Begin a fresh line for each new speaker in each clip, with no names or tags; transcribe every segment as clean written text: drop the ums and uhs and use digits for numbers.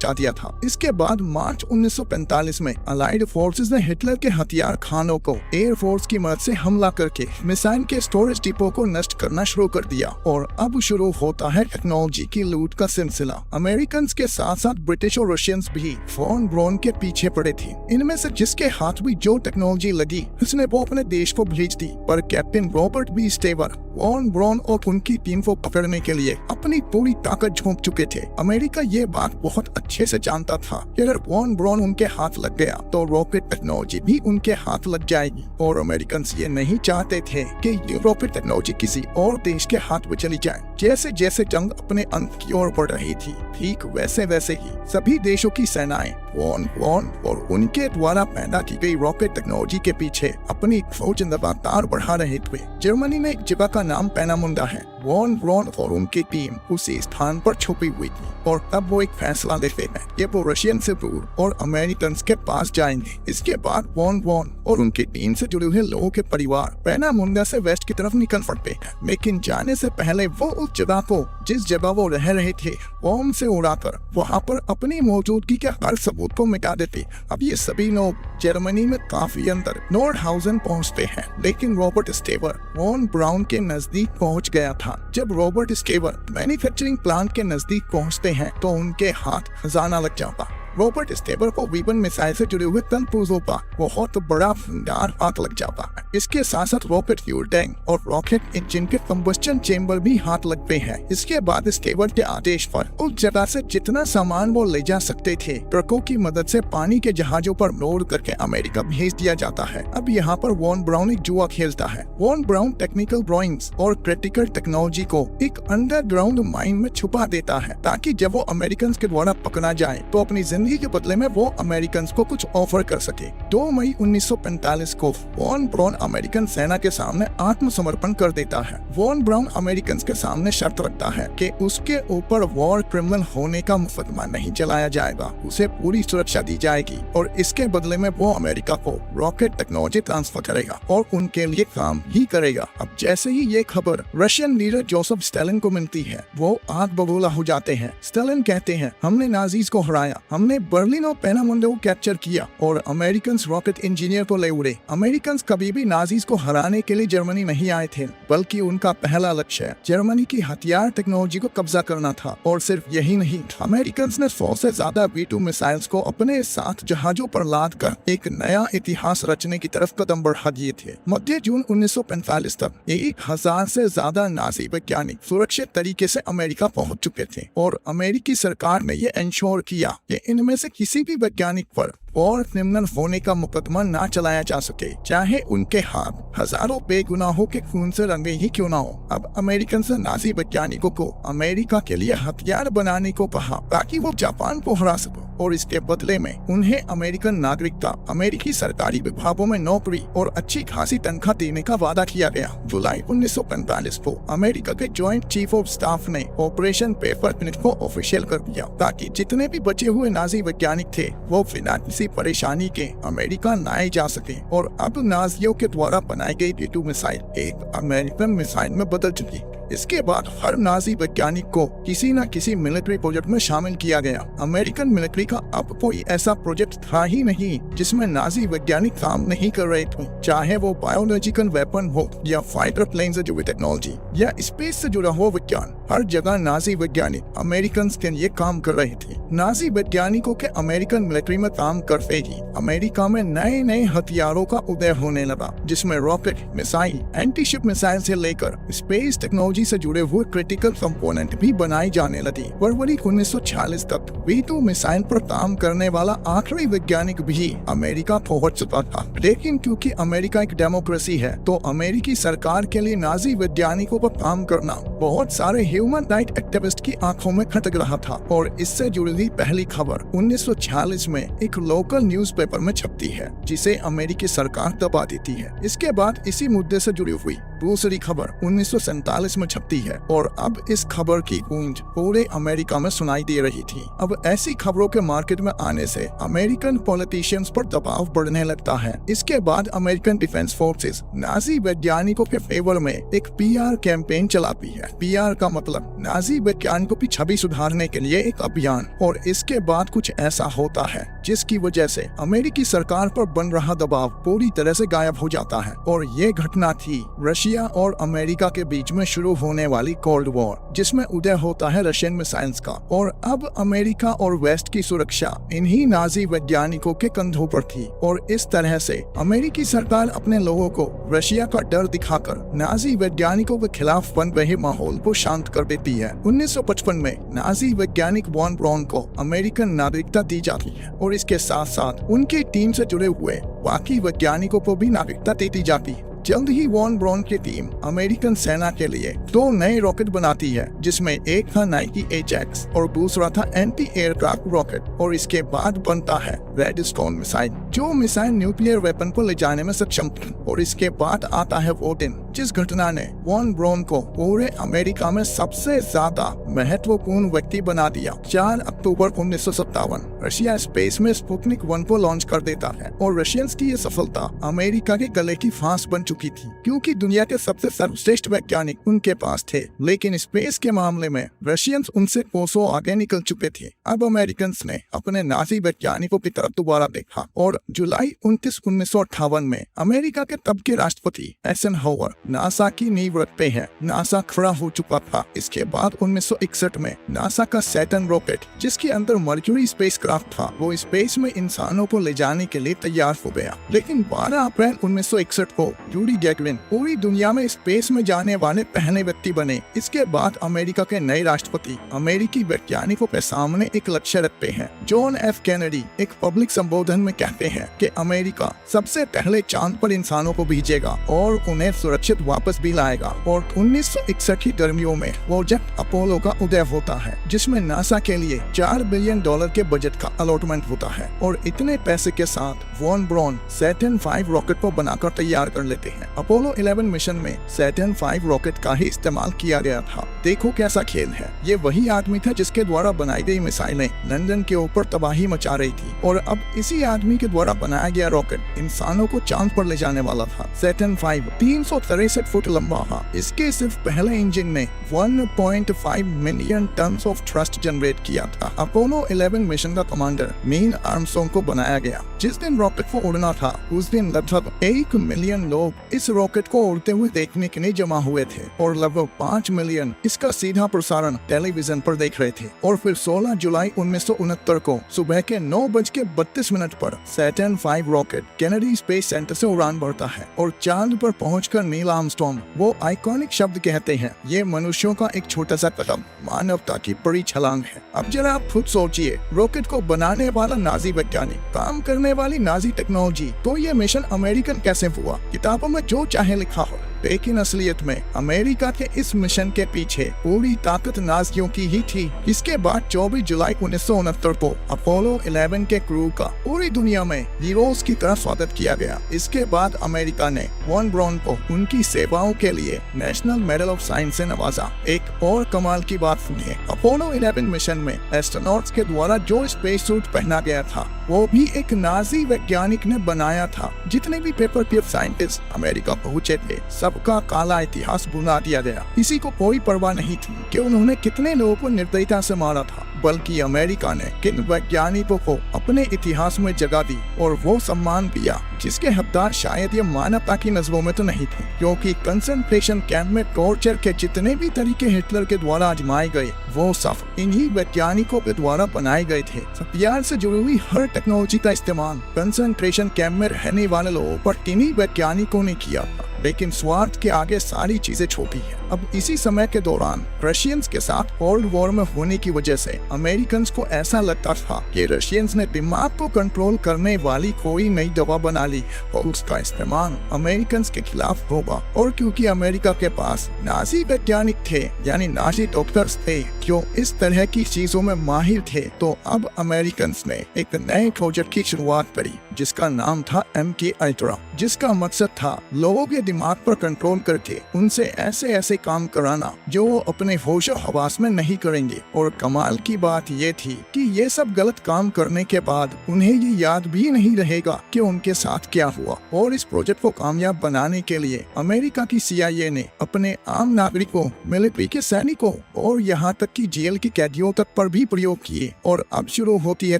मचा दिया था। इसके बाद मार्च 1945 में अलाइड फोर्सेस ने हिटलर के हथियार खानों को एयर फोर्स की मदद से हमला करके मिसाइल के स्टोरेज डिपो को नष्ट करना शुरू कर दिया और अब शुरू होता है टेक्नोलॉजी की लूट का सिलसिला। अमेरिकन के साथ साथ ब्रिटिश और रशियंस भी फॉन ब्राउन के पीछे पड़े थे। इनमें से जिसके हाथ भी जो टेक्नोलॉजी लगी उसने वो अपने देश को भेज दी, पर captain Robert B Staver von Braun और उनकी टीम को पकड़ने के लिए अपनी पूरी ताकत झोंक चुके थे। अमेरिका ये बात बहुत अच्छे से जानता था कि अगर फॉन ब्राउन उनके हाथ लग गया तो रॉकेट टेक्नोलॉजी भी उनके हाथ लग जाएगी, और अमेरिकन ये नहीं चाहते थे कि यूरोपीय टेक्नोलॉजी किसी और देश के हाथ में चली जाए। जैसे जैसे जंग अपने अंत की ओर बढ़ रही थी, ठीक वैसे वैसे ही सभी देशों की सेनाएं फॉन ब्राउन और उनके द्वारा पैदा की गई रॉकेट टेक्नोलॉजी के पीछे अपनी फौज लगातार बढ़ा रहे थे। जर्मनी में एक जगह का नाम पेनामुंडा है। फॉन ब्राउन और उनकी टीम उसी स्थान पर छुपी हुई थी, और तब वो एक फैसला लेते हैं कि वो रशियन से दूर और अमेरिकन के पास जाएंगे। इसके बाद फॉन ब्राउन और उनकी टीम से जुड़े हुए लोगों के परिवार पेनामुंडा से वेस्ट की तरफ निकल पड़ते हैं, लेकिन जाने से पहले वो उस जगह को जिस जगह वो रह रहे थे बॉम्ब से उड़ाकर वहाँ पर अपनी मौजूदगी के हर सबूत को मिटा देते। अब ये सभी लोग जर्मनी में काफी अंदर नोर्डहाउजन पहुँचते हैं, लेकिन रॉबर्ट स्टेवर फॉन ब्राउन के नजदीक पहुँच गया था। जब रॉबर्ट स्टेवर मैन्युफैक्चरिंग प्लांट के नजदीक पहुँचते हैं तो उनके हाथ खजाना लग जाता। रॉबर्ट स्टेबर को वीबन मिसाइल से जुड़े हुए तलपुर्जों का बहुत बड़ा भंडार हाथ लग जाता है। इसके साथ साथ रॉकेट फ्यूल टैंक और रॉकेट इंजन के कंबस्टन चेंबर भी हाथ लगते हैं। इसके बाद स्टेबर के आदेश पर उस जगह से जितना सामान वो ले जा सकते थे ट्रकों की मदद से पानी के जहाजों पर लोड करके अमेरिका भेज दिया जाता है। अब यहाँ पर वॉन ब्राउन एक जुआ खेलता है। वॉन ब्राउन टेक्निकल ड्राइंग्स और क्रिटिकल टेक्नोलॉजी को एक अंडरग्राउंड माइन में छुपा देता है, ताकि जब वो अमेरिकन के द्वारा पकड़ा जाए तो अपनी जिंदगी के बदले में वो अमेरिकन को कुछ ऑफर कर सके। 2 मई 1945 को वॉन ब्राउन अमेरिकन सेना के सामने आत्मसमर्पण कर देता है। वॉन ब्राउन अमेरिकन के सामने शर्त रखता है कि उसके ऊपर वॉर क्रिमिनल होने का मुकदमा नहीं चलाया जाएगा, उसे पूरी सुरक्षा दी जाएगी और इसके बदले में वो अमेरिका को रॉकेट टेक्नोलॉजी ट्रांसफर करेगा और उनके लिए काम ही करेगा। अब जैसे ही ये खबर रशियन लीडर जोसेफ स्टालिन को मिलती है, वो आग बबूला हो जाते हैं। स्टालिन कहते हैं, हमने नाजीज को हराया, हमने बर्लिन और पेनामुंडा को कैप्चर किया और अमेरिकन रॉकेट इंजीनियर को ले उड़े। अमेरिकन कभी भी नाजीज को हराने के लिए जर्मनी नहीं आए थे, बल्कि उनका पहला लक्ष्य जर्मनी की हथियार टेक्नोलॉजी को कब्जा करना था। और सिर्फ यही नहीं, अमेरिकन ने 100 से ज्यादा V2 मिसाइल्स को अपने साथ जहाजों पर लाद कर एक नया इतिहास रचने की तरफ कदम बढ़ा दिए थे। मध्य जून 1945 तक 1000 से ज्यादा नाजी वैज्ञानिक सुरक्षित तरीके से अमेरिका पहुंच चुके थे और अमेरिकी सरकार ने यह इंश्योर किया कि इनमें से किसी भी वैज्ञानिक पर और क्रिमिनल होने का मुकदमा ना चलाया जा सके, चाहे उनके हाथ हजारों बेगुनाहों के खून से रंगे ही क्यों ना हो। अब अमेरिकन से नाजी वैज्ञानिकों को अमेरिका के लिए हथियार बनाने को कहा ताकि वो जापान को हरा सके, और इसके बदले में उन्हें अमेरिकन नागरिकता, अमेरिकी सरकारी विभागों में नौकरी और अच्छी खासी तनख्वाह देने का वादा किया गया। जुलाई 1945 को अमेरिका के जॉइंट चीफ ऑफ स्टाफ ने ऑपरेशन पेपर मिनट को ऑफिशियल कर दिया, ताकि जितने भी बचे हुए नाजी वैज्ञानिक थे वो बिना किसी परेशानी के अमेरिका लाए जा सके। और अब नाजियों के द्वारा बनाई गई V2 मिसाइल एक अमेरिकन मिसाइल में बदल चुकी। इसके बाद हर नाजी वैज्ञानिक को किसी न किसी मिलिट्री प्रोजेक्ट में शामिल किया गया। अमेरिकन मिलिट्री का अब कोई ऐसा प्रोजेक्ट था ही नहीं जिसमें नाजी वैज्ञानिक काम नहीं कर रहे थे, चाहे वो बायोलॉजिकल वेपन हो या फाइटर प्लेन से जुड़ी टेक्नोलॉजी या स्पेस से जुड़ा हो विज्ञान। हर जगह नाजी वैज्ञानिक अमेरिकन के लिए काम कर रहे थे। नाजी वैज्ञानिकों के अमेरिकन मिलिट्री में काम करते ही अमेरिका में नए नए हथियारों का उदय होने लगा, जिसमें rocket, missile, anti ship missile से लेकर स्पेस टेक्नोलॉजी से जुड़े हुए क्रिटिकल कंपोनेंट भी बनाई जाने लगी। फरवरी 1946 तक V2 मिसाइल पर काम करने वाला आखिरी वैज्ञानिक भी अमेरिका पहुंच चुका था, लेकिन क्योंकि अमेरिका एक डेमोक्रेसी है तो अमेरिकी सरकार के लिए नाजी वैज्ञानिकों पर काम करना बहुत सारे ह्यूमन राइट एक्टिविस्ट की आंखों में खटक रहा था। और इससे जुड़ी पहली खबर 1946 में एक लोकल न्यूज़पेपर में छपती है, जिसे अमेरिकी सरकार दबा देती है। इसके बाद इसी मुद्दे से जुड़ी हुई दूसरी खबर 1947 में छपती है और अब इस खबर की गूंज पूरे अमेरिका में सुनाई दे रही थी। अब ऐसी खबरों के मार्केट में आने से अमेरिकन पॉलिटिशियंस पर दबाव बढ़ने लगता है। इसके बाद अमेरिकन डिफेंस फोर्सेस नाजी वैज्ञानिकों के फेवर में एक पीआर कैंपेन चलाती है। पीआर का मतलब नाजी वैज्ञानिकों की छवि सुधारने के लिए एक अभियान। और इसके बाद कुछ ऐसा होता है जिसकी वजह से अमेरिकी सरकार पर बन रहा दबाव पूरी तरह से गायब हो जाता है। और ये घटना थी रशिया और अमेरिका के बीच में शुरू होने वाली कोल्ड वॉर, जिसमें उदय होता है रशियन मिसाइल्स का। और अब अमेरिका और वेस्ट की सुरक्षा इन्हीं नाजी वैज्ञानिकों के कंधों पर थी। और इस तरह से अमेरिकी सरकार अपने लोगों को रशिया का डर दिखाकर नाजी वैज्ञानिकों के खिलाफ बन रहे माहौल को शांत कर देती है। 1955 में नाजी वैज्ञानिक वॉन ब्राउन को अमेरिकन नागरिकता दी जाती है और इसके साथ साथ उनकी टीम से जुड़े हुए बाकी वैज्ञानिकों को भी नागरिकता दे दी जाती है। जल्द ही वॉन ब्राउन की टीम अमेरिकन सेना के लिए 2 नए रॉकेट बनाती है, जिसमें एक था नाइकी एजेक्स और दूसरा था एंटी एयरक्राफ्ट रॉकेट। और इसके बाद बनता है रेड स्टोन मिसाइल, जो मिसाइल न्यूक्लियर वेपन को ले जाने में सक्षम थी। और इसके बाद आता है वो दिन जिस घटना ने वॉन ब्राउन को पूरे अमेरिका में सबसे ज्यादा महत्वपूर्ण व्यक्ति बना दिया। 4 अक्टूबर 1957 रशिया स्पेस में स्पुतनिक 1 को लॉन्च कर देता है और रशियंस की ये सफलता अमेरिका के गले की फांस बन चुकी थी, क्योंकि दुनिया के सबसे सर्वश्रेष्ठ वैज्ञानिक उनके पास थे। लेकिन स्पेस के मामले में रशियंस उनसे कोसों आगे निकल चुके थे। अब अमेरिकन ने अपने नाजी वैज्ञानिकों की तरफ दोबारा देखा और जुलाई 29, 1958 में अमेरिका के तब के राष्ट्रपति एइजनहावर नासा की नींव रखते हैं। नासा खड़ा हो चुका था। इसके बाद 1961 में नासा का सैटर्न रॉकेट, जिसके अंदर मर्क्यूरी स्पेसक्राफ्ट था, वो स्पेस में इंसानों को ले जाने के लिए तैयार हो गया। लेकिन 12 अप्रैल 1961 को यूरी गैगरिन पूरी दुनिया में स्पेस में जाने वाले पहले व्यक्ति बने। इसके बाद अमेरिका के नए राष्ट्रपति अमेरिकी वैज्ञानिकों के सामने एक लक्ष्य रखते हैं। जॉन एफ कैनेडी एक पब्लिक संबोधन में कहते हैं कि अमेरिका सबसे पहले चांद पर इंसानों को भेजेगा और उन्हें सुरक्षित वापस भी लाएगा। और 1961 की गर्मियों में प्रोजेक्ट अपोलो का उदय होता है, जिसमें नासा के लिए $4 बिलियन के बजट का अलॉटमेंट होता है। और इतने पैसे के साथ वॉन ब्राउन सैटर्न 5 रॉकेट को बनाकर तैयार कर लेते हैं। अपोलो 11 मिशन में सैटर्न 5 रॉकेट का ही इस्तेमाल किया गया था। देखो कैसा खेल है। ये वही आदमी था जिसके द्वारा बनाई गई मिसाइलें लंदन के ऊपर तबाही मचा रही थी, और अब इसी आदमी के द्वारा बनाया गया रॉकेट इंसानों को चांद पर ले जाने वाला था। सैटर्न 5 363 फुट लंबा था। इसके सिर्फ पहले इंजन ने 1.5 million ton of thrust generate किया था। अपोलो 11 मिशन का कमांडर नील आर्मस्ट्रॉन्ग को बनाया गया। जिस दिन रॉकेट को उड़ना था उस दिन लगभग 1 मिलियन लोग इस रॉकेट को उड़ते हुए देखने के लिए जमा हुए थे और लगभग 5 मिलियन इसका सीधा प्रसारण टेलीविजन पर देख रहे थे। और फिर 16 जुलाई 1969 को सुबह के 9:32 पर Saturn 5 rocket Kennedy space centre से उड़ान भरता है और चांद पर पहुंचकर नील आर्मस्ट्रॉन्ग वो आइकॉनिक शब्द कहते हैं, ये मनुष्यों का एक छोटा सा कदम मानवता की बड़ी छलांग है। अब जरा आप खुद सोचिए, रॉकेट को बनाने वाला नाजी वैज्ञानिक, काम करने वाली नाजी टेक्नोलॉजी, तो ये मिशन अमेरिकन कैसे हुआ? किताबों में जो चाहे लिखा हो, लेकिन असलियत में अमेरिका के इस मिशन के पीछे पूरी ताकत नाजियों की ही थी। इसके बाद 24 जुलाई 1969 को अपोलो 11 के क्रू का पूरी दुनिया में हीरोज की तरह स्वागत किया गया। इसके बाद अमेरिका ने वॉन ब्राउन को उनकी सेवाओं के लिए नेशनल मेडल ऑफ साइंस से नवाजा। एक और कमाल की बात सुनिए, अपोलो 11 मिशन में एस्ट्रोनॉट्स के द्वारा जो स्पेस सूट पहना गया था वो भी एक नाजी वैज्ञानिक ने बनाया था। जितने भी पेपर क्लिप साइंटिस्ट अमेरिका पहुंचे थे, सबका काला इतिहास बुना दिया गया। किसी को कोई परवाह नहीं थी कि उन्होंने कितने लोगों को निर्दयता से मारा था, बल्कि अमेरिका ने किन वैज्ञानिकों को अपने इतिहास में जगह दी और वो सम्मान दिया जिसके हकदार शायद ये मानवता की नजरों में तो नहीं थे। क्योंकि कंसंट्रेशन कैंप में टॉर्चर के जितने भी तरीके हिटलर के द्वारा आजमाए गए वो सब इन्हीं वैज्ञानिकों के द्वारा बनाए गए थे। हथियार से जुड़ी हुई हर टेक्नोलॉजी का इस्तेमाल कंसंट्रेशन कैंप में रहने वाले लोगों पर इन्हीं वैज्ञानिकों ने किया था। लेकिन स्वार्थ के आगे सारी चीजें छोटी हैं। अब इसी समय के दौरान रशियंस के साथ कोल्ड वॉर में होने की वजह से अमेरिकन को ऐसा लगता था कि रशियंस ने दिमाग को कंट्रोल करने वाली कोई नई दवा बना ली और उसका इस्तेमाल अमेरिकन के खिलाफ होगा। और क्योंकि अमेरिका के पास नाजी वैज्ञानिक थे यानी नाजी डॉक्टर्स थे जो इस तरह की चीजों में माहिर थे, तो अब अमेरिकन ने एक नए प्रोजेक्ट की शुरुआत करी जिसका नाम था MK अल्ट्रा, जिसका मकसद था लोगों के दिमाग पर कंट्रोल करके उनसे ऐसे ऐसे काम कराना जो वो अपने होशो हवास में नहीं करेंगे। और कमाल की बात ये थी कि ये सब गलत काम करने के बाद उन्हें ये याद भी नहीं रहेगा कि उनके साथ क्या हुआ। और इस प्रोजेक्ट को कामयाब बनाने के लिए अमेरिका की CIA ने अपने आम नागरिकों, मिलिट्री के सैनिकों और यहाँ तक कि जेल के कैदियों तक पर भी प्रयोग किए। और अब शुरू होती है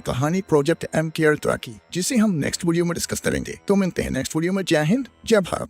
कहानी प्रोजेक्ट MK अल्ट्रा की, जिसे हम नेक्स्ट वीडियो में डिस्कस करेंगे। तो मिलते हैं नेक्स्ट वीडियो में। जय हिंद, जय भारत।